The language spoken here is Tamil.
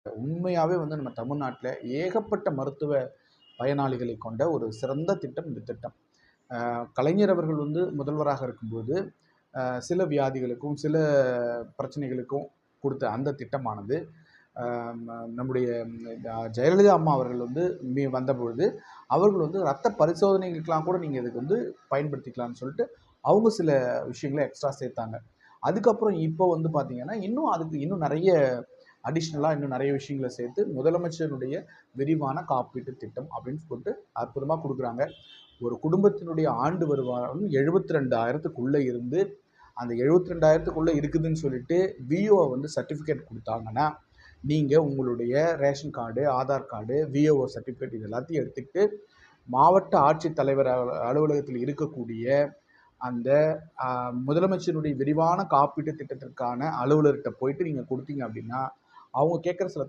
உண்மையாவே வந்து நம்ம தமிழ்நாட்டுல ஏகப்பட்ட மருத்துவ பயனாளிகளை கொண்ட ஒரு சிறந்த திட்டம் இந்த திட்டம். கலைஞர் அவர்கள் வந்து முதல்வராக இருக்கும்போது, சில வியாதிகளுக்கும், சில பிரச்சனைகளுக்கும் குடுத்த அந்த திட்டமானது, அ நம்முடைய ஜெயலலிதா அம்மா அவர்கள் வந்து வந்தபொழுது, அவர்கள் வந்து ரத்த பரிசோதனைகளுக்கெல்லாம் கூட நீங்க இதுக்கு வந்து பயன்படுத்திக்கலாம்னு சொல்லிட்டு, அவங்க சில விஷயங்கள எக்ஸ்ட்ரா சேர்த்தாங்க. அதுக்கப்புறம் இப்போ வந்து பார்த்தீங்கன்னா, அதுக்கு இன்னும் நெறைய அடிஷ்னலா இன்னும் நெறைய விஷயங்கள சேர்த்து முதலமைச்சருடைய விரிவான காப்பீட்டு திட்டம் அப்படின்னு சொல்லிட்டு அற்புதமா குடுக்குறாங்க. ஒரு குடும்பத்தினுடைய ஆண்டு வருமானம் 72,000த்துக்குள்ள இருந்து, அந்த 72,000த்துக்குள்ள இருக்குதுன்னு சொல்லிட்டு விஓ வந்து சர்டிஃபிகேட் குடுத்தாங்கன்னா, நீங்க உங்களுடைய ration card, Aadhaar card, விஓஓ certificate இது எல்லாத்தையும் எடுத்துக்கிட்டு, மாவட்ட ஆட்சித்தலைவர் அலுவலகத்தில் இருக்கக்கூடிய அந்த முதலமைச்சருடைய விரிவான காப்பீட்டு திட்டத்திற்கான அலுவலர்ட்ட போயிட்டு நீங்க குடுத்தீங்க அப்படின்னா, அவங்க கேட்கிற சில